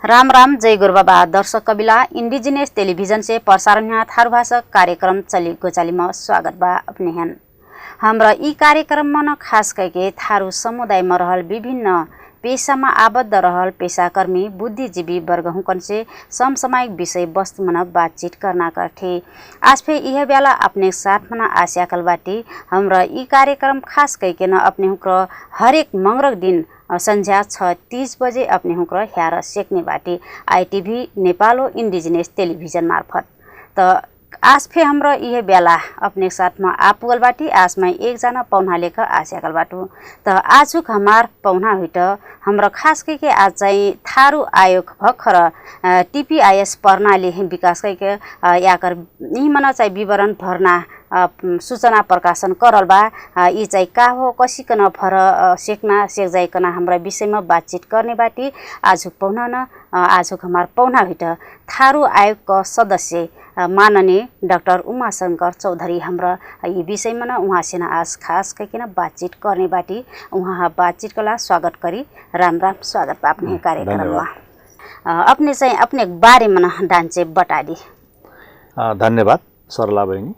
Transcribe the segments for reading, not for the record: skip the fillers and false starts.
राम राम जय गुरु बाबा दर्शक कबिला इंडिजिनियस टेलीविजन से प्रसारण यहाँ थारू भाषा कार्यक्रम चली गोचाली में स्वागत बा अपने हन। हमरा ई कार्यक्रम में न खास करके थारू समुदाय में रहल विभिन्न पेशा में आबद्ध रहल पेशाकर्मी बुद्धिजीवी वर्ग हुकन से समसामयिक विषय वस्तु मन बातचीत करना करते। आज फिर यह बेला अपने साथ मना आशा कल बाटी हमरा ई कार्यक्रम खास करके न अपने हुक्र हरेक मंगरक दिन संध्या 6:30 बजे अपने हुक्र ह्यार सेक्ने बाटी ITV नेपालो इंडिजिनियस टेलीविजन मार्फत। तो आज फे हाम्रो यह बेला अपने साथ में आपुगल बाटी आज में एक जना पौना लेकर आशा बाटू। तो आजुक हमार पौना हुईट हाम्रो खास करके आज चाहिँ थारू आयोग भर्खर TPIS प्रणाली विकास करके याकर यही मन चाहिँ विवरण भर्ना सूचना प्रकाशन करल बा। यी चाहिँ का हो कसिकन भर सेक्ना सेक जाइकन हाम्रा विषयमा बातचीत गर्ने बाटी आजुक पौना न आजुक हमार पौना हुईट थारू आयोगका सदस्य माननीय डाक्टर उमाशंकर चौधरी हाम्रा यी विषयमा न उहाँसित आज खास करके बातचीत करने बाटी उहाँ बातचीत कला स्वागत करी राम राम स्वागत अपने कार्यक्रम में अपने चाहिँ अपने बारे में डांचे बता दी। धन्यवाद सरला बहनी।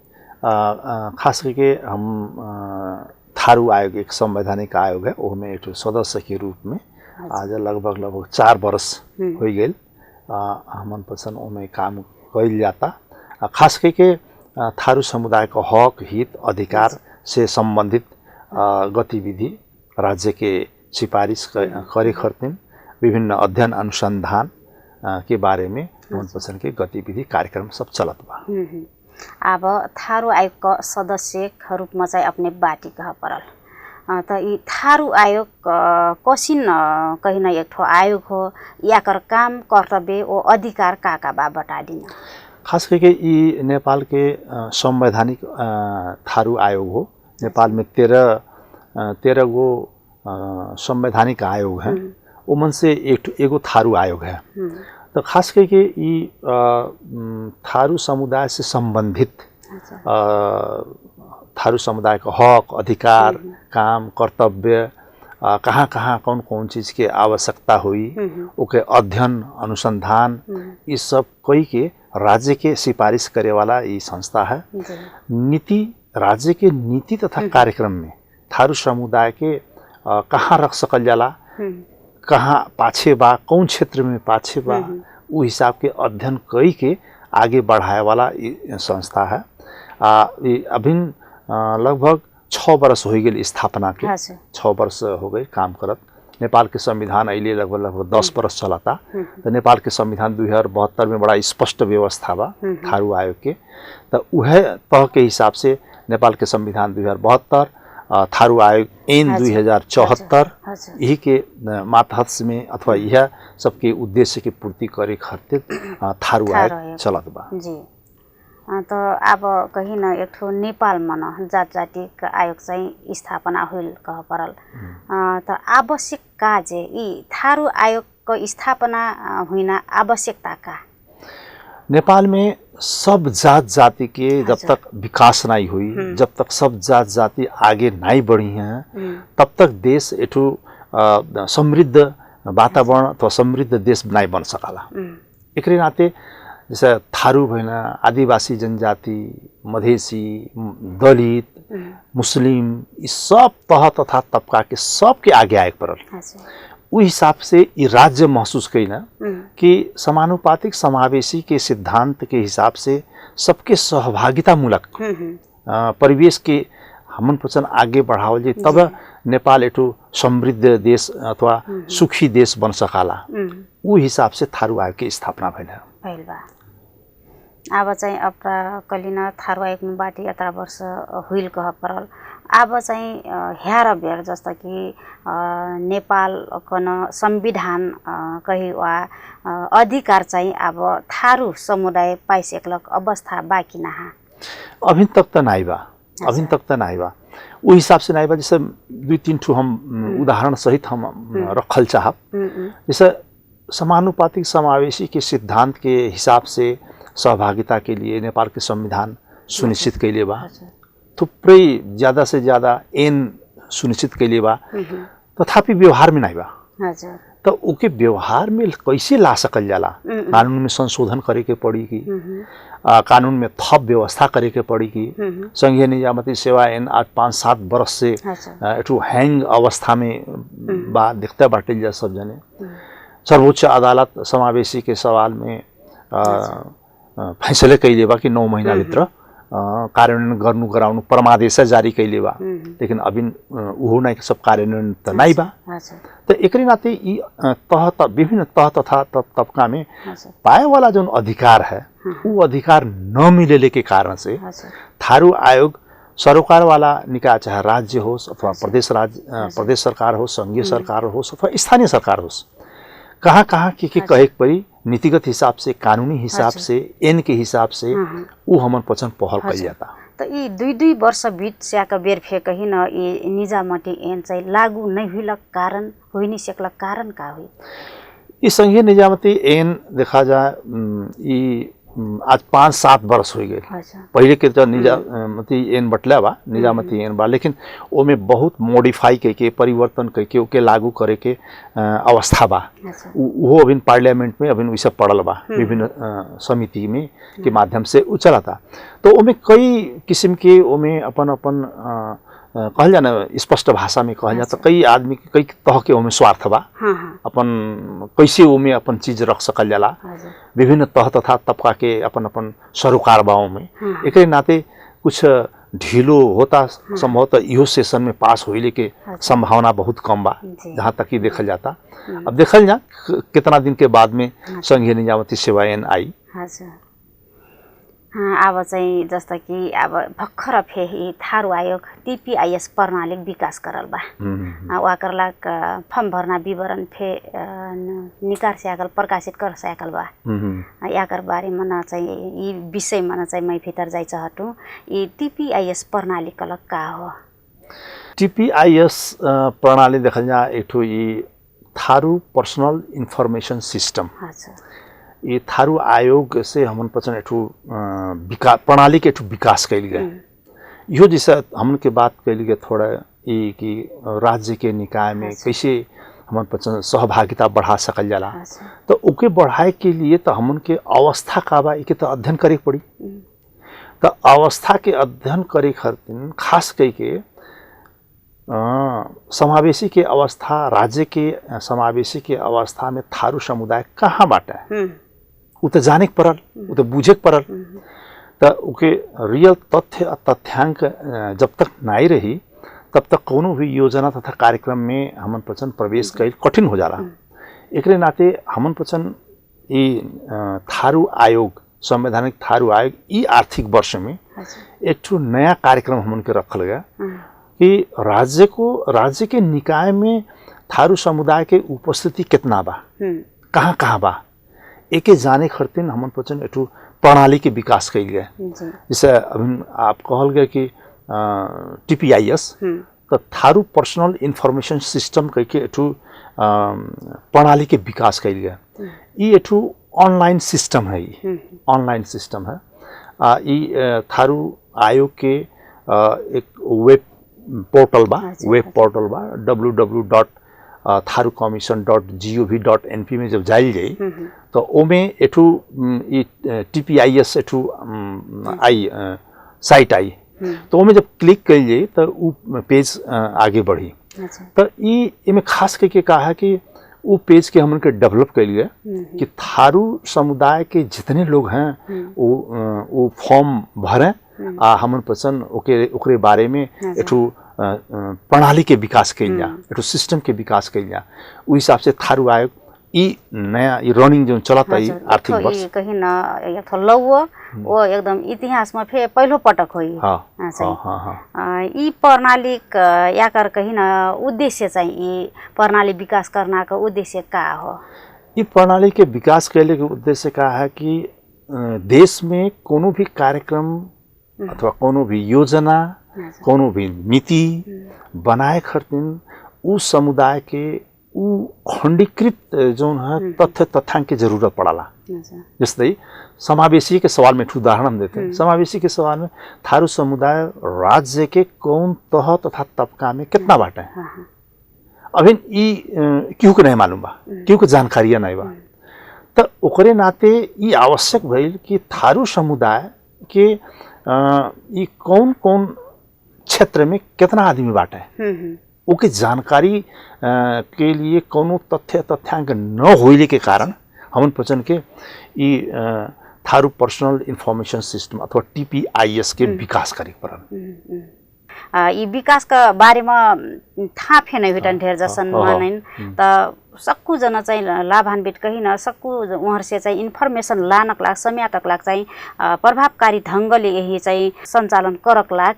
खास करके हम थारू आयोग एक संवैधानिक आयोग है वो में एक सदस्य के रूप में आज लगभग 4 वर्ष हो गए हमन पसन ओमे काम कइल जाता। खास करके थारू समुदाय का हक हित अधिकार से संबंधित गतिविधि राज्य के सिफारिश करे खर्तिन विभिन्न अध्ययन अनुसंधान के बारे में मन पसंद के गतिविधि कार्यक्रम सब चलत बा। अब थारू आयोग का सदस्य रूप में चाहिँ अपने बाटी कह परल। तो ये थारू आयोग कसिन कहीं न एक ठो आयोग हो या कर काम कर्तव्य और अधिकार का बा बता दिन। खास करके ये नेपाल के संवैधानिक थारू आयोग हो। नेपाल में 13 गो संवैधानिक आयोग है उमन से एगो थारू आयोग है। तो खास करके ये थारू समुदाय से संबंधित थारू समुदाय का हक अधिकार काम कर्तव्य कहाँ कहाँ कौन कौन चीज़ के आवश्यकता हुई ओके अध्ययन अनुसंधान ये सब कोई के राज्य के सिफारिश करे वाला ये संस्था है। नीति राज्य के नीति तथा कार्यक्रम में थारू समुदाय के कहाँ रख सकल जाला कहाँ पाछे बा कौन क्षेत्र में पाछे बा वो हिसाब के अध्ययन कई के आगे बढ़ाए वाला संस्था है। अभी लगभग 6 वर्ष हो गए स्थापना के 6 वर्ष हो गए काम करत। नेपाल के संविधान अहिले लगभग 10 वर्ष चलाता। तो नेपाल के संविधान 2072 में बड़ा स्पष्ट व्यवस्था बा थारू आयोग के। तो वह तह के हिसाब से नेपाल के संविधान 2072 थारू आयोग ऐन 2074 यही के मातहत में अथवा यह सबके उद्देश्य के पूर्ति करे खातिर थारू आयोग चलत बा। जी तो अब कहीं न एक ठो नेपाल में जात जाति आयोग चाहिँ स्थापना होल कह परल। तो आवश्यक का जे यी थारू आयोग को स्थापना हुन आवश्यकता का। नेपाल में सब जात जाति के जब तक विकास नहीं हुई जब तक सब जात जाति आगे नहीं बढ़ी हैं तब तक देश एठो समृद्ध वातावरण अथवा समृद्ध देश नहीं बन सकाला। एक नाते जैसे थारू भैन आदिवासी जनजाति मधेसी दलित मुस्लिम ये सब तह तथा तबका के सबके आगे आए पड़ल। उस हिसाब से ये राज्य महसूस कईना कि समानुपातिक समावेशी के सिद्धांत के हिसाब से सबके सहभागिता मूलक परिवेश के हमन पसन आगे बढ़ावल जे तब नेपाल एठो समृद्ध देश अथवा सुखी देश बन सकाला। वो हिसाब से थारू आयोग की स्थापना भइल बा। अब चाहिँ अब कलिना थारू आयोग में बाटी 18 वर्ष हुइल कह परल। अब चाहिँ ह्यार बेर जस्तो कि नेपाल कन संविधान कही वा अधिकार चाहिँ अब थारू समुदाय पाइसकेलक अवस्था बाकी नहा अभी तक तो नहीं बा। अभी तक तो नहीं बा वो हिसाब से नहीं बा। जैसे 2-3 ठो हम उदाहरण सहित हम रखल चाहब। जैसे समानुपातिक समावेशी के सिद्धांत के हिसाब से सहभागिता के लिए नेपाल के संविधान सुनिश्चित कैले बा। थुप्रै ज़्यादा से ज़्यादा ऐन सुनिश्चित कैले बा तथापि व्यवहार में नहीं बा। तो उके व्यवहार में कैसे ला सकल जाला, कानून में संशोधन करे के पड़ी कि कानून में थप व्यवस्था करे के पड़ी कि संघीय निजामती सेवा ऐन आज 5-7 वर्ष से एठू हैंग अवस्था में बा दिखता बाटे जा सब जने। सर्वोच्च अदालत समावेशी के सवाल में फैसले कैले बा कि 9 महीना भित्र कार्यान्वयन गर्नु गराउनु परमादेश जारी कैले बा, लेकिन अभी उहो नै सब कार्यान्वयन त नै बा। तो एकरे नाते यी विभिन्न तह तथा तबका में पाए वाला जो अधिकार है वो अधिकार न मिलेले के कारण से थारू आयोग सरोकार वाला निकाय चाहे राज्य हो अथवा प्रदेश सरकार हो, संघीय सरकार हो अथवा स्थानीय सरकार हो, कहाँ कहाँ के कहे परी नीतिगत हिसाब से, कानूनी हिसाब से, एन के हिसाब से वो हमन पचन पहल कइल जाता। तो ये 2-2 वर्ष बीत स्याका बेर फे कही न ये निजामती ऐन चाहिँ लागू नहीं हुई कारण हुई नहीं सकला कारण का हुई? ये संघीय निजामती ऐन देखा जाए ये आज 5-7 वर्ष हो गए। पहले के तो निजामती ऐन बटला बा, निजामती ऐन बा, लेकिन ओमे बहुत मॉडिफाई करके परिवर्तन करके ओके लागू करे के अवस्था बा। वो अभी पार्लियामेंट में अभी वैसा पड़ल बा, विभिन्न समिति में के माध्यम से चला था। तो ओमे कई किस्म के ओमे अपन अपन कहल जाना स्पष्ट भाषा में कहल जाता कई आदमी कई तह के ओमे स्वार्थ बा, अपन कैसे ओमे अपन चीज रख सकल जाला, विभिन्न तह तथा तबका के अपन अपन सरोकार बाओं में। एक नाते कुछ ढीलो होता संभवतः इहो सेशन में पास होइले के संभावना बहुत कम बा जहाँ तक ही देखल जाता। अब देखल जा कितना दिन के बाद में संघीय निजामती सेवा ऐन आई। अब चाहिँ जस्तो कि अब भर्खर फेरि थारू आयोग TPIS प्रणाली विकास करल बा, वाकरला फर्म भर्ना विवरण फे निकार स्याकल प्रकाशित कर स्याकल बा। याकर बारे में चाहिँ यी विषय में चाहिँ मैं भीतर जाई चाहतु ये TPIS प्रणाली कलक का हो? TPIS प्रणाली देखल जा एठो ये थारू पर्सनल इन्फॉर्मेशन सिस्टम। ये थारू आयोग से हमन पचन एठू प्रणाली के एठू विकास कैल गए। यो जैसा हमन के बात कैल गए थोड़ा ये कि राज्य के निकाय में कैसे हमन पचन सहभागिता बढ़ा सकल जाला। तो ओके बढ़ाए के लिए तो हमन के अवस्था का बा के तो अध्ययन करे पड़ी। तो अवस्था के अध्ययन करे खातिर खास करके समावेशी के अवस्था, राज्य के समावेशी के अवस्था में थारू समुदाय कहाँ बाटा है वो तो जाने पड़ल, वो तो बुझे पड़ल। तो उके रियल तथ्य तथ्यांक जब तक नहीं रही तब तक कोनो भी योजना तथा कार्यक्रम में हमन पचन प्रवेश कैल कठिन हो जाला। एकरे नाते हमन पचन ये थारू आयोग, संवैधानिक थारू आयोग ई आर्थिक वर्ष में एक नया कार्यक्रम हमन के रखल गया कि राज्य के निकाय में थारू समुदाय के उपस्थिति कितना बा, कहाँ कहाँ बा, एके जाने खातिर हमन पचन एठू प्रणाली के विकास कैल गए। जैसे अभी आप कहल गए कि TPIS तो थारू पर्सनल इन्फॉर्मेशन सिस्टम करके एठू प्रणाली के विकास कैल गए। ये एठू ऑनलाइन सिस्टम है, ये ऑनलाइन सिस्टम है। ये थारू आयोग के एक वेब पोर्टल बा www.tharucommission.gov.np में जब जाइल जाई तो ओमे एठू TPIS एठू आई साइट आई। तो ओमे जब क्लिक कइल जाई तो वो पेज आगे बढ़ी। तो ये में खास करके कहा कि वो पेज के हमन के डेवलप कइल गए कि थारू समुदाय के जितने लोग हैं वो फॉर्म भरें, हमन पसंद ओकरे बारे में एठू प्रणाली के विकास कैल जा, एठू सिस्टम के विकास कैल जा। उ हिसाब से थारू आयोग ई नया ई रनिंग जो चलता है आर्थिक वर्ष कहीं न एक थो लौ वो एकदम इतिहास में फे पहलो पटक होई। ई प्रणाली याकर कहीं न उद्देश्य चाहिँ ई प्रणाली विकास करना का उद्देश्य का हो? ई प्रणाली के विकास कैले के उद्देश्य का है कि देश में कोनो भी कार्यक्रम अथवा कोनो भी योजना, कोनो भी नीति बनाए खातिर उस समुदाय के उ खंडीकृत जो है तथ्य तथ्यांक की जरूरत पड़ाला। जैसे समावेशी के सवाल में उदाहरण हम देते हैं। समावेशी के सवाल में थारू समुदाय राज्य के कौन तह तथा तबका में कितना बाटे है, अभी ई केहू के नहीं मालूम बा, केहू के जानकारी नहीं बा। तो ओकरे नाते ई आवश्यक भइल कि थारू समुदाय के ई कौन कौन क्षेत्र में कितना आदमी बाटे ओके जानकारी के लिए कोनो तथ्यांक न होइले के कारण हमन पचन के ई थारू पर्सनल इन्फॉर्मेशन सिस्टम अथवा TPIS के विकास करे परन। यी विकासका बारेमा थाहा फेन भेटन ढेर जसन मानैन त सक्कु जना चाहिँ लाभान्वित कहिन सक्कु उहाँहरुसे चाहिँ इन्फर्मेसन लानक लाग सम्याटक लाग चाहिँ प्रभावकारी ढंगले यही चाहिँ सञ्चालन करक लाग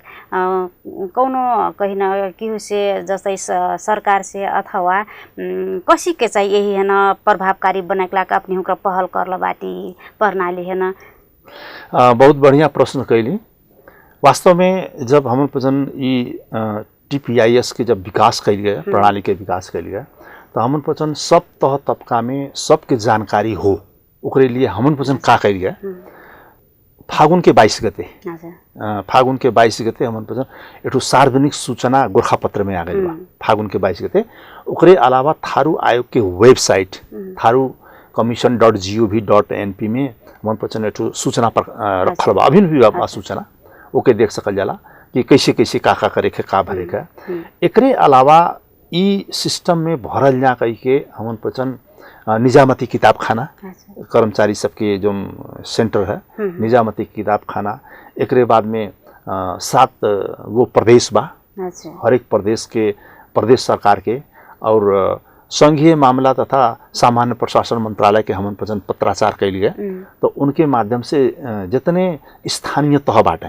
कौनो कहिन किहुसे जस्तै सरकार से अथवा कसी के चाहिँ यही हैन प्रभावकारी बनाक लाग अपनी हुकर पहल करल बाटी प्रणाली हैन। बहुत बढ़िया प्रश्न कैली। वास्तव में जब हम पजन ई TPIS के जब विकास कैल गया, प्रणाली के विकास कैल गया, तो हमन पचन सब तह तबका में सबके जानकारी हो ओकरे लिए हमन पचन का कैल गया। फागुन के 22 गते फागुन के 22 गते हमन पचन एठो सार्वजनिक सूचना गोरखापत्र में आ गई बा। फागुन के 22 गते ओकरे अलावा थारू आयोग के वेबसाइट tharucommission.gov.np में हमन पचन एठो सूचना पर रखल बा। अभी भी बा सूचना ओके देख सकल जाला कि कैसे कैसे का करे के का भरे का। एकरे अलावा ई सिस्टम में भरल जा कही के हमन पचन निजामती किताब खाना कर्मचारी सबके जो सेंटर है निजामती किताब खाना। एकरे बाद में 7 गो प्रदेश बा, हर एक प्रदेश के प्रदेश सरकार के और संघीय मामला तथा सामान्य प्रशासन मंत्रालय के हमन पचन पत्राचार कैल गए। तो उनके माध्यम से जितने स्थानीय तह बाटे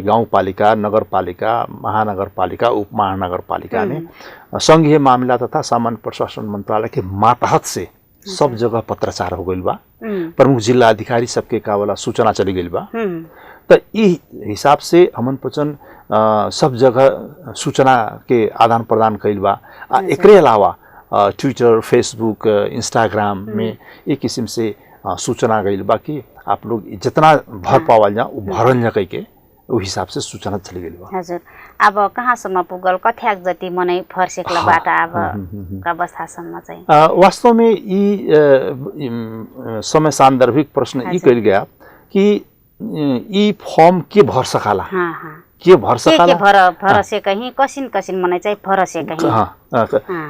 गाँव पालिका, नगर पालिका, महानगर पालिका, उप महानगर पालिका में संघीय मामला तथा सामान्य प्रशासन मंत्रालय के मातहत से सब जगह पत्राचार हो गइल बा। प्रमुख जिला अधिकारी सबके का वाला सूचना चली गइल बा। तो ई हिसाब से हमन पचन सब जगह सूचना के आदान प्रदान कैल बा। एकरे अलावा ट्विटर, फेसबुक, इंस्टाग्राम में एक किस्म से सूचना गइल बा कि आप लोग जितना भर पावल जा भरल जा कह के उ हिसाब से सूचना चली गइल बा। हजुर, अब कहाँसम्म पुगल कथ्याक जति मनै फर्सेक्ला बाटा अब अवस्थासम्म चाहिँ वास्तव में ई समय सान्दर्भिक प्रश्न ई कैल गया कि ई फॉर्म के भर सकाला के भर सकाला भरसे कहीं कसिन कसिन मनै चाहिँ भरसे कहीं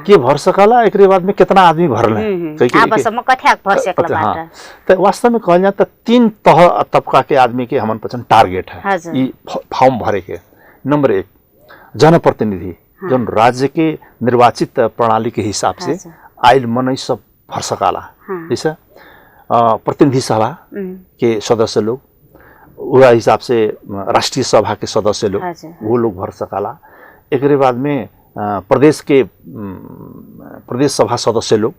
के भर सकाला। एकरे बाद में कितना आदमी भरल है आबसम्म कथ्याक भरसेक्ला बाटा। तो वास्तव में कहल जाए तो 3 तह तबका के आदमी के हमन पचन टारगेट है ई फॉर्म भरे के। नंबर 1 जनप्रतिनिधि जो राज्य के निर्वाचित प्रणाली के हिसाब से आयल मनै सब भर सकाला। जैसे प्रतिनिधि सभा के सदस्य लोग, उस हिसाब से राष्ट्रीय सभा के सदस्य लोग वो लोग भर सकाला। एक बाद में प्रदेश के प्रदेश सभा सदस्य लोग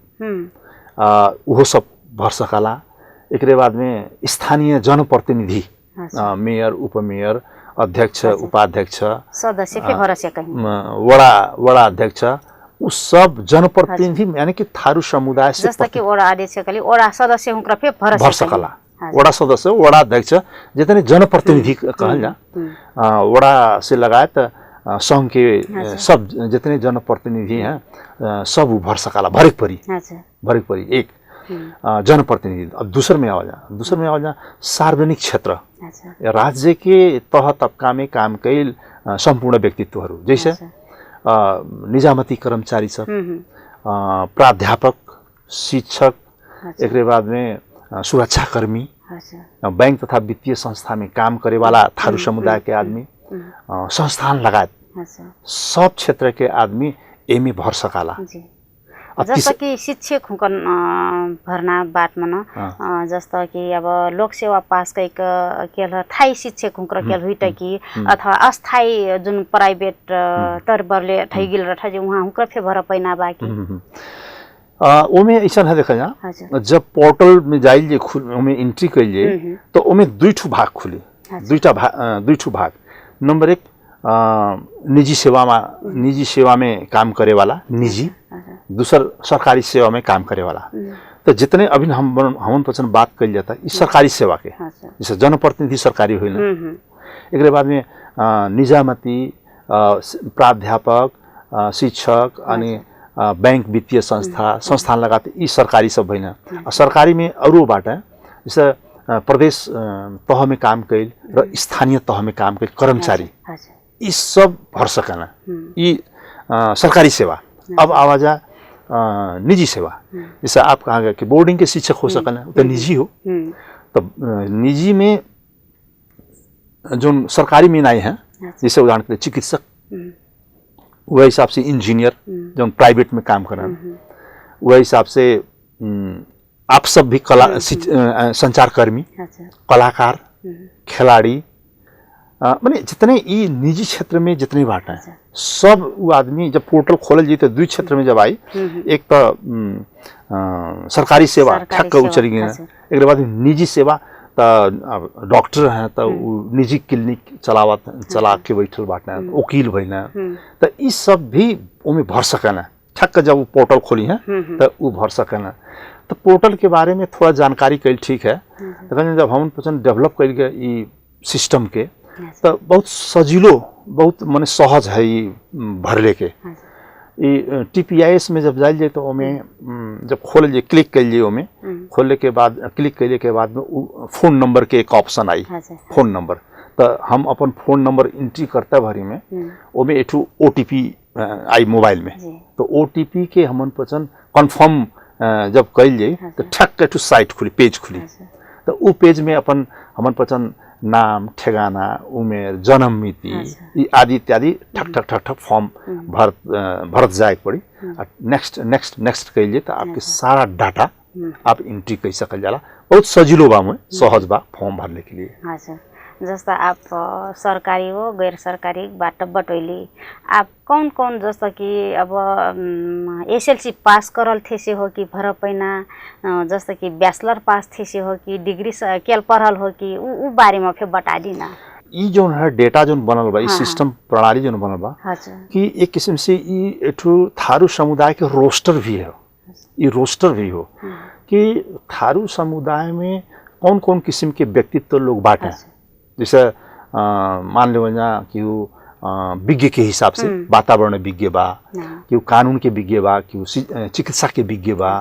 वो सब भर सकाला। एक बाद में स्थानीय जनप्रतिनिधि मेयर, उपमेयर, अध्यक्ष, उपाध्यक्ष, सदस्य के भर सकें, वड़ा अध्यक्ष, उस सब जनप्रतिनिधि यानी कि थारू समुदाय से जैसा कि वड़ा अध्यक्ष के लिए वड़ा सदस्य हुनकर पे भर सकाला। वड़ा सदस्य, वड़ा अध्यक्ष जितने जनप्रतिनिधि कहल जा, वड़ा से लगायत संघ के सब जितने जनप्रतिनिधि हैं सब भर सकाला। भरक परी एक जनप्रतिनिधि। अब दूसर में आवाज जा सार्वजनिक क्षेत्र राज्य के तह तबका में काम कैल संपूर्ण व्यक्तित्वहरू जैसे निजामती कर्मचारी सब, प्राध्यापक, शिक्षक, एक बाद में सुरक्षाकर्मी, बैंक तथा वित्तीय संस्था में काम करे वाला थारू समुदाय के आदमी, संस्थान लगायत सब क्षेत्र के आदमी एमे भर सकाला। जस्तो कि शिक्षक हुकन भर्ना बातमा न जस्तो कि अब लोक सेवा पास कैक केल थाई शिक्षक हुकर केल हुइट कि अथवा अस्थायी जुन प्राइवेट तरबरले ठैगिल र ठजे उहाँ हुकर फे भर पैना बाकी ओमे ऐसा है देखा जा जब पोर्टल में जाइल जे ओमे एंट्री कैल जे तो ओमे 2 ठू भाग खुली, 2 ठू भाग। नंबर 1 निजी सेवा में काम करे वाला निजी, दूसर सरकारी सेवा में काम करे वाला। तो जितने अभी हम पचन बात कल जाता इस सरकारी सेवा के जैसे जनप्रतिनिधि सरकारी हुई। एक बाद में निजामती, प्राध्यापक, शिक्षक अनि बैंक वित्तीय संस्थान लगायत यी सरकारी सब होइन। सरकारी में अरूबाट जैसे प्रदेश तह में काम कैल र स्थानीय तह में काम कैल कर्मचारी ये सब भर सकना ये सरकारी सेवा। अब आवाज निजी सेवा, जैसे आप कहा गया कि बोर्डिंग के शिक्षक हो सकना तो निजी हो, तो निजी में जो सरकारी में नहीं है, जैसे उदाहरण के लिए चिकित्सक, वह हिसाब से इंजीनियर जो प्राइवेट में काम कर रहे हैं, वह हिसाब से आप सब भी कला संचारकर्मी, कलाकार, खिलाड़ी, माने जितने ये निजी क्षेत्र में जितने बात हैं सब वो आदमी जब पोर्टल खोल जी तो दुई क्षेत्र में जब आई, एक तो सरकारी सेवा ठक्क उचरी गई, एक बाद निजी सेवा तो डॉक्टर हैं तो निजी क्लिनिक चला के बैठल बाटना, वकील भइना, तो ये सब भी उमें भर सकना ठक्क जब वो पोर्टल खोली है तो वो भर सकना। तो पोर्टल के बारे में थोड़ा जानकारी कल ठीक है, लेकिन जब हम डेवलप कर गए ये सिस्टम के तो बहुत सजिलो बहुत माने सहज है ये भरले के। ये TPIS में जब जाइए तो हमें जब खोल लिए क्लिक कर लिए हमें खोलने के बाद क्लिक करने के बाद में फोन नंबर के एक ऑप्शन आई, फोन नंबर, तो हम अपन फोन नंबर एंट्री करते भरी में ओमे एठू OTP आई मोबाइल में, तो OTP के हमन पसंद कंफर्म जब कर लिए तो ठक एठू साइट खुली, पेज खुली, तो वो पेज में अपन हमन पसंद नाम, ठेगाना, उमेर, जन्म मिति आदि इत्यादि ठक ठक ठक ठक फॉर्म भरत जाए पड़ी। नेक्स्ट नेक्स्ट नेक्स्ट कहिए तो आपके सारा डाटा आप एंट्री कर सकल जाला, बहुत सजिलो बा में सहज बा फॉर्म भरने के लिए। अच्छा, जस्ता आप सरकारी हो गैर सरकारी बाट बटोली, आप कौन कौन जस्तो कि अब SLC पास करल थे से हो कि भर पैना, जस्तो कि बैचलर पास थे से हो कि डिग्री केल पढ़ल हो कि उ बारे में फिर बता दी ना। ये जो है डेटा जो बनल बा, सिस्टम प्रणाली जो बनल बा कि एक किस्म से ये एठू थारू समुदाय के रोस्टर भी है, ये रोस्टर भी हो कि थारू समुदाय में कौन कौन किस्म के व्यक्तित्व लोग बांटे, जैसे मान लो कि वो विज्ञ के हिसाब से वातावरण विज्ञ बा, कि वो कानून के विज्ञ बा, कि वो चिकित्सा के विज्ञ बा,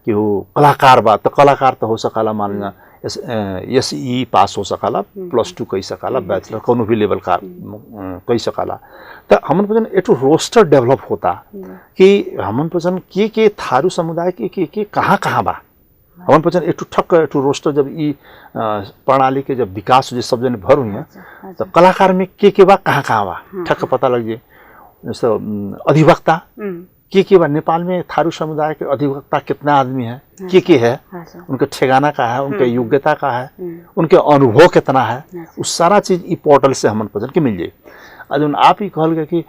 कि वो कलाकार बा, तो कलाकार तो हो सकाला मान लो SE पास हो सकाला, +2 कही सकाला, बैचलर कोनो भी लेवल का कही सकाला। तो हमन पसंद एटू रोस्टर डेवलप होता कि हमन पसंद के थारू समुदाय के कहाँ बा, हमन पसंद एटू ठक एटू रोस्टर जब ई प्रणाली के जब विकास हो सब जन भर हुई है तो कलाकार में के बा कहाँ बा ठक पता लग जाए। जैसे अधिवक्ता के बा, नेपाल में थारू समुदाय के अधिवक्ता कितना आदमी है, के है, उनके ठेगाना का है, उनके योग्यता का है, उनके अनुभव कितना है, उस सारा चीज ई पोर्टल से हमन पसंद के मिल जाए। अजून आप ही कहल गए कि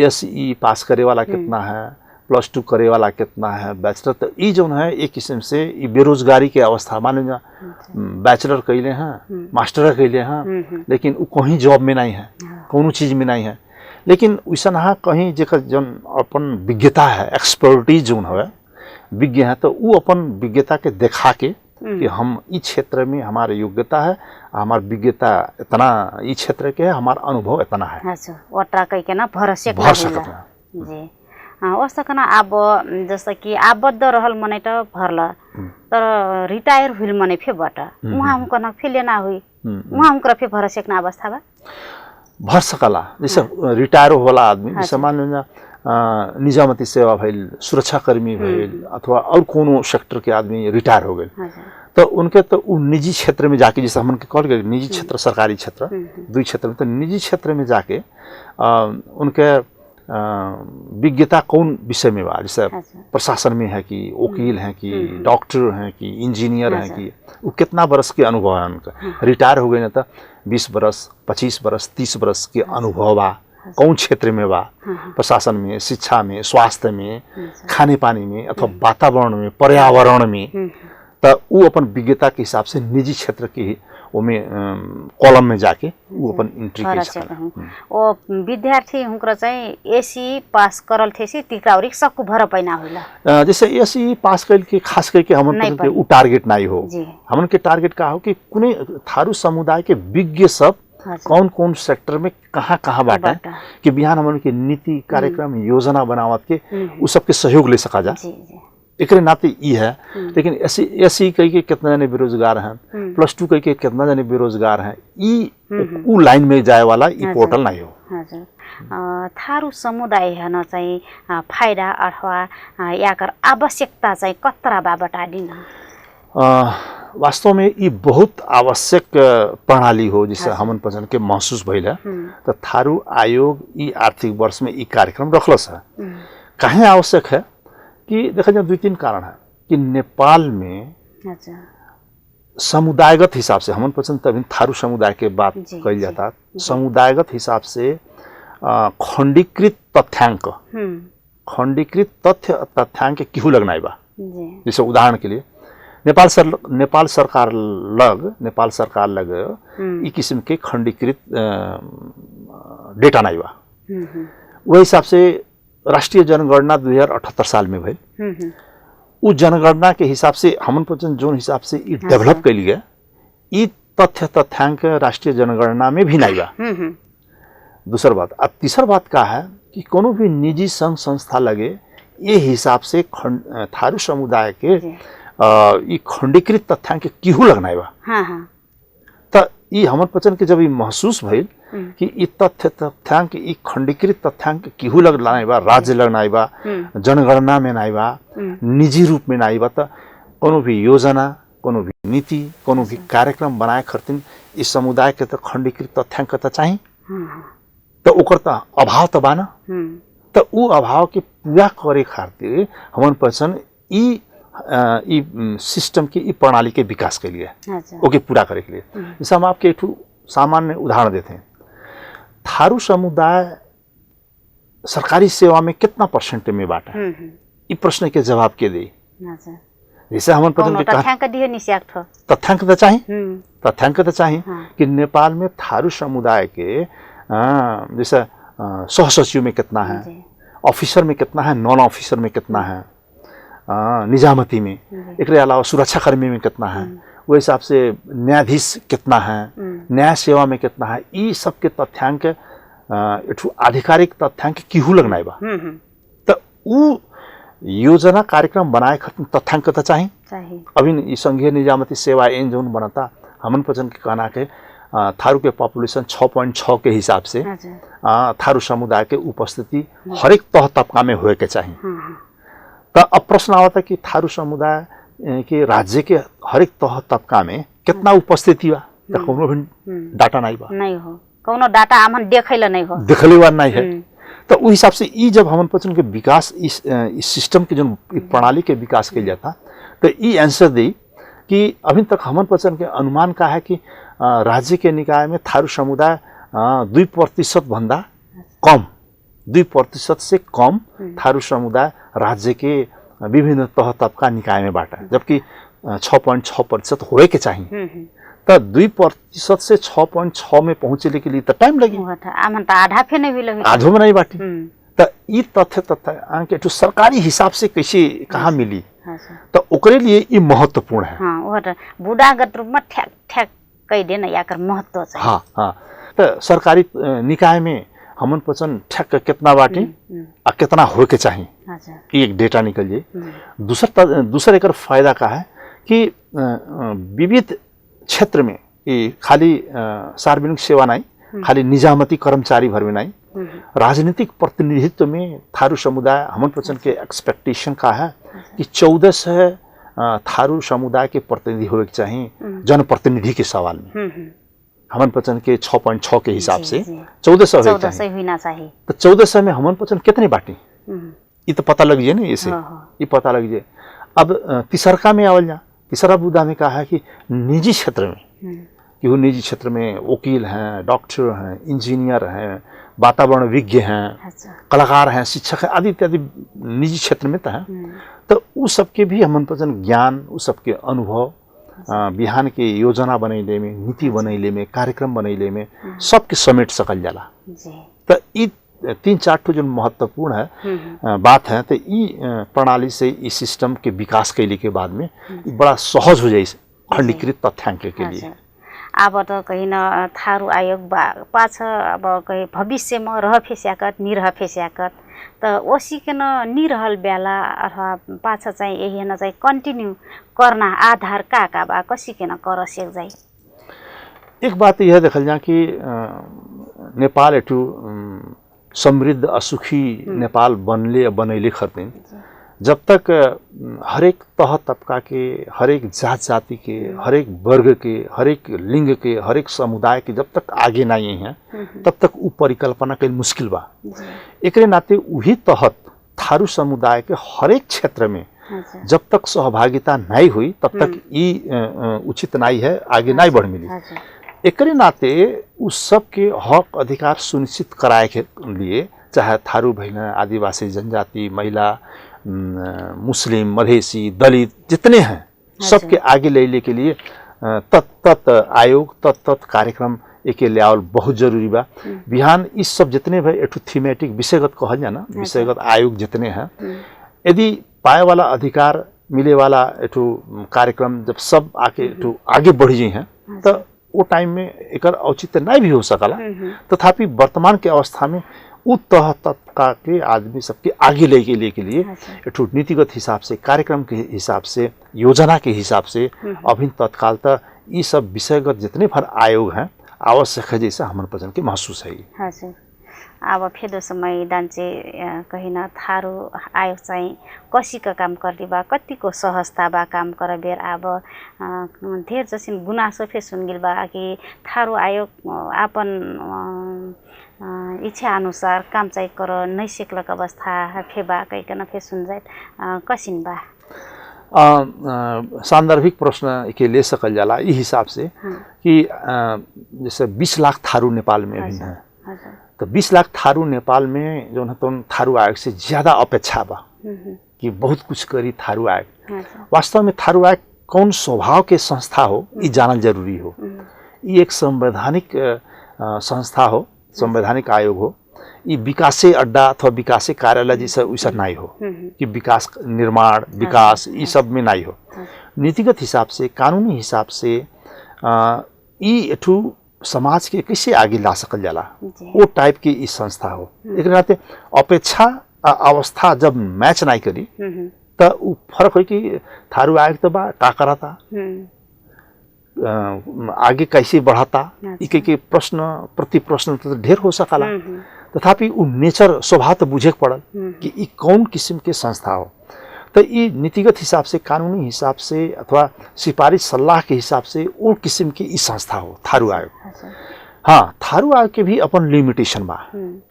SE पास करे वाला कितना है, +2 करे वाला कितना है, बैचलर, तो ये जो है एक किस्म से ये बेरोजगारी के अवस्था, मान लीजिए बैचलर कैले हैं, मास्टर कैले हैं, लेकिन वो कहीं जॉब में नहीं है, कोनो चीज में नहीं है, लेकिन वैसा ना कहीं जेकर जन अपन विज्ञता है, एक्सपर्टीज जो है विज्ञ है, तो वो अपन विज्ञता के देखा के कि हम इस क्षेत्र में हमारे योग्यता है, हमार विज्ञता इतना इस क्षेत्र के है, हमारा अनुभव इतना है। अच्छा, वटा कह के ना भर सकता जी। वस्तो कना अब जस्तो कि आबद्ध रहल मने त भरल, तर रिटायर हुइल मने फे बट उहाँ हमको न फे लेना हुई, उहाँ हमको फे भर सकना अवस्था बा भर सकला। जैसे रिटायर होला आदमी, जैसे मान लीजिए निजामती सेवा भइल, सुरक्षाकर्मी भइल, अथवा और कोनो सेक्टर के आदमी रिटायर हो गए, तो उनके तो निजी क्षेत्र में जाके, जैसे हमन के कहल गए निजी क्षेत्र सरकारी क्षेत्र दुई क्षेत्र में, तो निजी क्षेत्र में जाके उनके विज्ञता कौन विषय में बा, जैसे प्रशासन में है कि वकील हैं कि डॉक्टर हैं कि इंजीनियर हैं कि वो कितना बरस के अनुभव है उनका, रिटायर हो गए ना तो 20 बरस 25 बरस 30 बरस के अनुभव बा, कौन क्षेत्र में बा, प्रशासन में, शिक्षा में, स्वास्थ्य में, खाने पानी में, अथवा वातावरण में, पर्यावरण में, तो वो अपन विज्ञता के हिसाब से निजी क्षेत्र के में कॉलम में जाके वो अपन एंट्री कर सकता है। ओ विद्यार्थी हुनकर चाहिँ SE पास करल थेसी तिक्राउरी सबको भर पैना होला, जैसे SE पास कैल के खास करके हमन के उ टारगेट नहीं हो, हमन के टारगेट का हो कि कुनै थारू समुदाय के विज्ञ सब कौन कौन सेक्टर में कहाँ बाटा कि बिहान हमन के नीति कार्यक्रम योजना बनावत के उ सबके सहयोग ले सका जा। एकरे नाते ई है। लेकिन ऐसी कही के कितना जने बेरोजगार हैं, +2 कही के कितना जने बेरोजगार हैं, ई उ लाइन में जाए वाला ई पोर्टल नहीं हो। थारू समुदाय हन चाहिँ फाइदा अथवा याकर आवश्यकता चाहिँ कतरा बाबत आदिन? वास्तव में ये बहुत आवश्यक प्रणाली हो जिससे हमन पसंद के महसूस भइल है। तो थारू आयोग ई आर्थिक वर्ष में ई कार्यक्रम रखलस है। काहे आवश्यक है कि देखा जाए 2-3 कारण है कि नेपाल में समुदायगत हिसाब से हमन पसंद तभी थारू समुदाय के बात कही जाता, समुदायगत हिसाब से खंडीकृत तथ्यांक केहू लगना बा। जैसे उदाहरण के लिए नेपाल सरकार लग ई किस्म के खंडीकृत डेटा नहीं बा। वही हिसाब से राष्ट्रीय जनगणना 2078 साल में भइल। उ जनगणना के हिसाब से हमन पसंद जोन हिसाब से ई डेवलप कैली गया, ई तथ्यांक राष्ट्रीय जनगणना में भी नहीं बा। दूसर बात। अब तीसर बात का है कि कोनो भी निजी संघ संस्था लगे ये हिसाब से थारू समुदाय के ई खंडीकृत तथ्यांक केहू लगना बा। तो ई हमर पचन के जब ई महसूस भइल कि ई तथ्यांक ई खंडीकृत तथ्यांक केहू लगना बा, राज्य लगना बा, जनगणना में नहीं बा, निजी रूप में नहीं बा, तो कोनो भी योजना, कोनो भी नीति, कोनो भी कार्यक्रम बनाए खातिर इस समुदाय के तो खंडीकृत तथ्यांक तो चाहिए। तो ओकर तो अभाव तो बा ना। तो उ अभाव के पूरा करे खातिर हमन पसंद ई सिस्टम की ई प्रणाली के विकास के लिए ओके पूरा करे के लिए। जैसे हम आपके एक सामान्य उदाहरण देते हैं। थारू समुदाय सरकारी सेवा में कितना % में बांटा है, ई प्रश्न के जवाब के दे। जैसे हमन पसंद तथ्यांक तो चाहिए कि नेपाल में थारू समुदाय के जैसे सहसचिव में कितना है, ऑफिसर में कितना है, नॉन ऑफिसर में कितना है, निजामती में, एक अलावा सुरक्षाकर्मी में कितना है, वो हिसाब से न्यायाधीश कितना है, न्याय सेवा में कितना है, ये सब के तथ्यांक आधिकारिक तथ्यांक केहू लगना बा। तो उ योजना कार्यक्रम बनाए खातिर तथ्यांक तो चाहिए। अभी संघीय निजामती सेवा एन जोन बनता हमन पचन के कहना के थारू के पॉपुलेशन 6.6 के हिसाब से थारू समुदाय के उपस्थिति हर एक तह तबका में होए के चाहिए। तो अब प्रश्न आवता कि थारू समुदाय के राज्य के हर एक तह तबका में कितना उपस्थिति बा? तो कोनो भी डाटा नहीं बा, नहीं हो कोनो डाटा हमन देखैला नहीं हो, देखलेवा नहीं है। तो उस हिसाब से ई जब हमन पचन के विकास इस सिस्टम के जो प्रणाली के विकास के जाता, तो ई आंसर दी कि अभी तक हमन पचन के अनुमान का है कि राज्य के निकाय में थारू समुदाय 2% भंदा कम, 2% से कम थारू समुदाय राज्य के विभिन्न तह तबका निकाय में बांटा, जबकि 6.6% होए के चाहिए। तो 2% से 6.6 में पहुंचने के लिए तो टाइम लगी, आधो में नहीं बांटी। तो ये तथ्य तो सरकारी हिसाब से कैसे कहाँ मिली, तो ओकरे लिए ये महत्वपूर्ण है। बूढ़ागत रूप में ठैक ठैक कई देना याकर महत्व चाहिए। हाँ। तो सरकारी निकाय में हमन पचन ठैक कितना बाटी और कितना हो के चाहिए, एक डेटा निकल जाए। दूसरा एक फायदा का है कि विविध क्षेत्र में ये खाली सार्वजनिक सेवा नहीं, खाली निजामती कर्मचारी भर में नहीं, राजनीतिक प्रतिनिधित्व में थारू समुदाय हमन पचन के एक्सपेक्टेशन का है कि 14 से थारू समुदाय के प्रतिनिधि होने के चाहिए जनप्रतिनिधि के सवाल में। हमन पचन के 6.6 के हिसाब से 1400 होना चाहिए। तो 1400 में हमन पचन कितने बाटी ये तो पता लग जाए ना, इसे ये पता लग जाए। अब तीसरका में आवल जा, तीसरा मुद्दा में कहा है कि निजी क्षेत्र में कि वो निजी क्षेत्र में वकील हैं, डॉक्टर हैं, इंजीनियर हैं, वातावरण विज्ञ हैं, कलाकार हैं, शिक्षक हैं, आदि इत्यादि निजी क्षेत्र में तो हैं। तो उस सबके भी हमन पसंद ज्ञान, उस सबके अनुभव बिहान के योजना बनैले में, नीति बनैले में, कार्यक्रम बनैले में सबके समेट सकल जाला। तो ये 3-4 ठो जो महत्वपूर्ण है बात है। तो ये प्रणाली से इस सिस्टम के विकास कैले के बाद में बड़ा सहज हो जाए खंडीकृत तथ्यांक के लिए। अब त कहीं न थारू आयोग पाछ अब कहीं भविष्य में रह फेस्याकत निरह फेस्याकत त ओसिकन निरहल बेला अथवा पाछ चाहिँ यही न चाहिँ कंटिन्यू करना आधार का बा कसिकन कर सेक जाई। एक बात यह देखल जा कि नेपाल एठू समृद्ध असुखी नेपाल बनैले खरतिन जब तक हरेक तह तबका के, हरेक जात जाति के, हरेक वर्ग के, हरेक लिंग के, हरेक समुदाय के जब तक आगे नहीं है तब तक ऊ परिकल्पना कईल मुश्किल बा। एकरे नाते उही तहत थारू समुदाय के हरेक क्षेत्र में जब तक सहभागिता नहीं हुई तब तक ये उचित नहीं है, आगे नहीं बढ़ मिली। एकरे नाते उस सब के हक अधिकार सुनिश्चित कराए के लिए चाहे थारू भैन, आदिवासी जनजाति, महिला, मुस्लिम, मधेसी, दलित जितने हैं सबके आगे ले के लिए तत्त आयोग तत्त कार्यक्रम एक ल्यावल बहुत जरूरी बा। बिहान इस सब जितने भाई एठू थीमेटिक विषयगत कहल जाना विषयगत आयोग जितने हैं यदि पाए वाला अधिकार मिले वाला एठू कार्यक्रम जब सब आके एठू आगे बढ़ जाए हैं तो वो टाइम में एक औचित्य नहीं भी हो सकला। तथापि वर्तमान के अवस्था में उ तह तबका के आदमी सबके आगे ले के लिए एठू नीतिगत हिसाब से, कार्यक्रम के हिसाब से, योजना के हिसाब से अभी तत्काल तक ये सब विषयगत जितने भर आयोग हैं आवश्यक है जैसा हमन पजन के महसूस है। हजुर अब फेदो समय दान्चे कहीं न थारू आयोग चाहिँ कसीका काम करती बा कतिको सहजता बा काम कर बेर अब धेर जसिन गुनासो फे सुनगिल बा कि थारू आयोग आपन इच्छा अनुसार काम चाहिँ कर नै सिक्लक अवस्था फेबा कहिकन फे सुन जाए कसिन बा। सांदर्भिक प्रश्न के ले सकल जाला इस हिसाब से कि जैसे 20 लाख थारू नेपाल में अभी है तो 20 लाख थारू नेपाल में जो है तो थारू आयोग से ज्यादा अपेक्षा बा कि बहुत कुछ करी थारू आयोग। वास्तव में थारू आयोग कौन स्वभाव के संस्था हो ये जानल जरूरी हो। ये एक संवैधानिक संस्था हो, संवैधानिक आयोग हो। ये विकासे अड्डा अथवा विकासे कार्यालय जैसा वैसा नहीं हो कि विकास निर्माण विकास ये सब में नहीं हो। नीतिगत हिसाब से, कानूनी हिसाब से ये एठू समाज के कैसे आगे ला सकल जाला वो टाइप की इस संस्था हो। एक नाते अपेक्षा अवस्था जब मैच नहीं करी तो वो फर्क हो कि थारू आयोग तो बा का कराता आगे कैसे बढ़ाता के प्रश्न प्रति प्रश्न तो ढेर हो सकला। तथापि वो नेचर स्वभाव तो बुझे पड़ल कि ये कौन किस्म के संस्था हो। तो ये नीतिगत हिसाब से, कानूनी हिसाब से अथवा सिफारिश सलाह के हिसाब से वो किस्म की इस संस्था हो थारू आयोग। हाँ, थारू आयोग के भी अपन लिमिटेशन बा।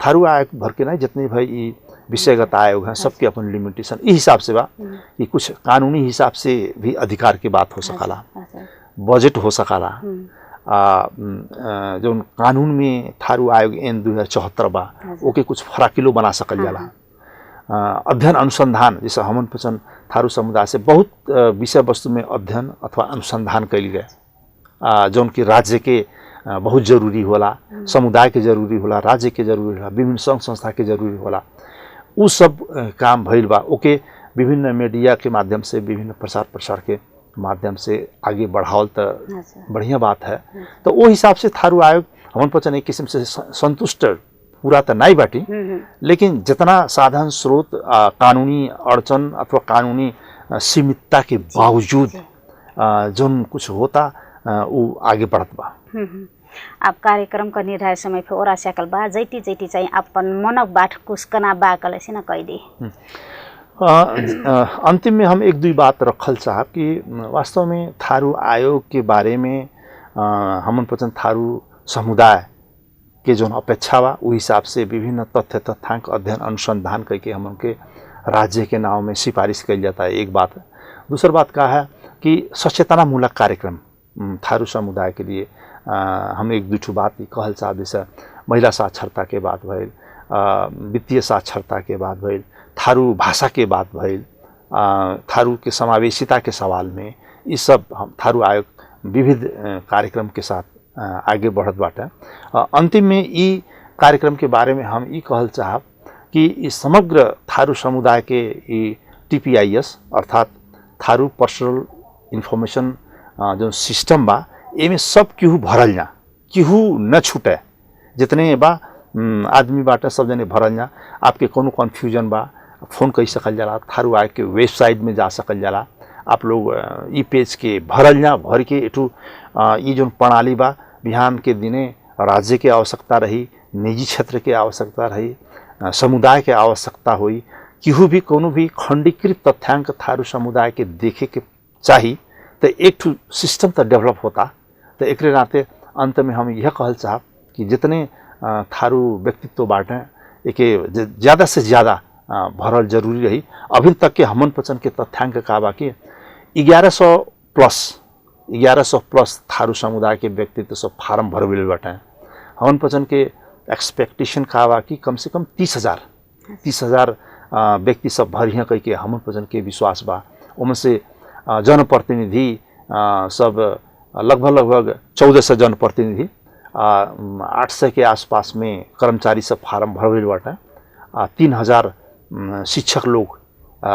थारू आयोग भर के नहीं जितने भाई ये विषयगत आयोग हैं सबके अपन लिमिटेशन इस हिसाब से बा कि कुछ कानूनी हिसाब से भी अधिकार की बात हो सकला, बजट हो सकला। जो कानून में थारू आयोग एन 2074 बा ओके कुछ फराकिलो बना सकल जाला। अध्ययन अनुसंधान जैसे हमन पचन थारू समुदाय से बहुत विषय वस्तु में अध्ययन अथवा अनुसंधान कैल गए जो उनकी राज्य के बहुत जरूरी होला, समुदाय के जरूरी होला, राज्य के जरूरी होला, विभिन्न संघ संस्था के जरूरी होला। उ सब काम भइल बा ओके विभिन्न मीडिया के माध्यम से, विभिन्न प्रसार के माध्यम से आगे बढ़ावल तो बढ़िया बात है। तो वो हिसाब से थारू आयोग हमन पचन एक किस्म से संतुष्ट पूरा तो नहीं बाटी, लेकिन जितना साधन स्रोत कानूनी अड़चन अथवा कानूनी सीमितता के बावजूद जो कुछ होता वो आगे बढ़त बा। अब कार्यक्रम का निर्धारित समय पे ओरा सकल बा जैती चाहिँ अपन मनक बाट कुस्कना बा कले से न कह दे। अंतिम में हम एक दुई बात रखल चाहब कि वास्तव में थारू आयोग के बारे में हमन पचन थारू समुदाय के जो अपेक्षा बा उस हिसाब से विभिन्न तथ्य तथ्यांक अध्ययन अनुसंधान करके हम उनके राज्य के नाव में सिफारिश कल जाता है। एक बात है। दूसरी बात क्या है कि सचेतनामूलक कार्यक्रम थारू समुदाय के लिए हम एक दूठू बात कहल चाहब जैसे महिला साक्षरता के बात भइल, वित्तीय साक्षरता के बात भइल, थारू भाषा के बात भइल, थारू के समावेशिता के सवाल में ये सब हम थारू आयोग विविध कार्यक्रम के साथ आगे बढ़त बाटे। अंतिम में ये कार्यक्रम के बारे में हम ये कहल चाहब कि इस समग्र थारू समुदाय के TPIS अर्थात थारू पर्सनल इन्फॉर्मेशन जो सिस्टम बा एमे सब केहू भरल जा, केहू न छूटे, जितने बा आदमी बाटे सब जने भरल जा। आपके कोनो कन्फ्यूजन बा फोन कर सकल जाला, थारू आयोग के वेबसाइट में जा सकल जाला। आप लोग ई पेज के भरल जा, भर के एठू ये जो प्रणाली बा बिहान के दिने राज्य के आवश्यकता रही, निजी क्षेत्र के आवश्यकता रही, समुदाय के आवश्यकता हुई, केहू भी कोनो भी खंडीकृत तथ्यांक थारू समुदाय के देखे के चाही तो एक ठू सिस्टम तो डेवलप होता। तो एक नाते अंत में हम यह कहल चाहब कि जितने थारू व्यक्तित्व बाटे एके ज़्यादा से ज़्यादा भरल जरूरी रही। अभी तक के हमन पचन के तथ्यांक का बा कि 1100 प्लस थारू समुदाय के व्यक्तित्व सब फार्म भरल बाटे। हमन पचन के एक्सपेक्टेशन का बा कि कम से कम 30,000 व्यक्ति सब भरिया कह के हमन पचन के विश्वास बा। उनमें से जनप्रतिनिधि सब लगभग 1400 जनप्रतिनिधि, 800 के आसपास में कर्मचारी सब फार्म भरल बाटे। 3000 शिक्षक लोग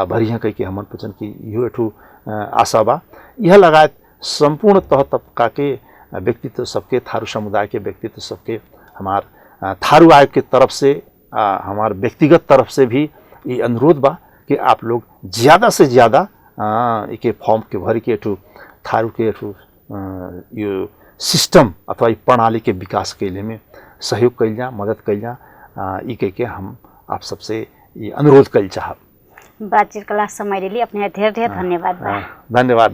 भरिया कह के हमन पचन की यो एठू आशा बा। यह लगायत संपूर्ण तह तबका के व्यक्तित्व सबके, थारू समुदाय के व्यक्तित्व सबके हमार थारू आयोग के तरफ से, हमार व्यक्तिगत तरफ से भी ये अनुरोध बा कि आप लोग ज़्यादा से ज़्यादा एक फॉर्म के भर के एठू थारू के एठू यो सिस्टम अथवा प्रणाली के विकास के लिए में सहयोग कइल जा, मदद कइल जा। ये कह के हम आप सबसे ये अनुरोध कइल चाहब। बातचीत कला समय लिए अपने ढेर धन्यवाद बा। धन्यवाद।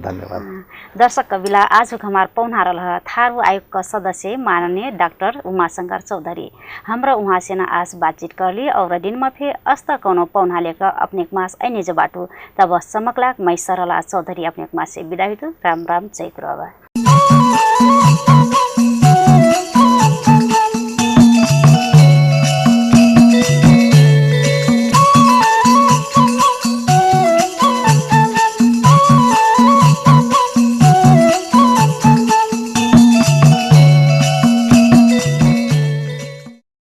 दर्शक कबिला आज हमार पौना रहा थारू आयोग का सदस्य माननीय डॉक्टर उमाशंकर चौधरी। हमरा वहाँ से न आज बातचीत कर ली और दिन में फिर अस्त कोनो पौना लेकर अपने मास ऐने जो बाटू तब समकलाक मैं सरला चौधरी अपने मास से विदा हुई। राम राम जय गुरुवा।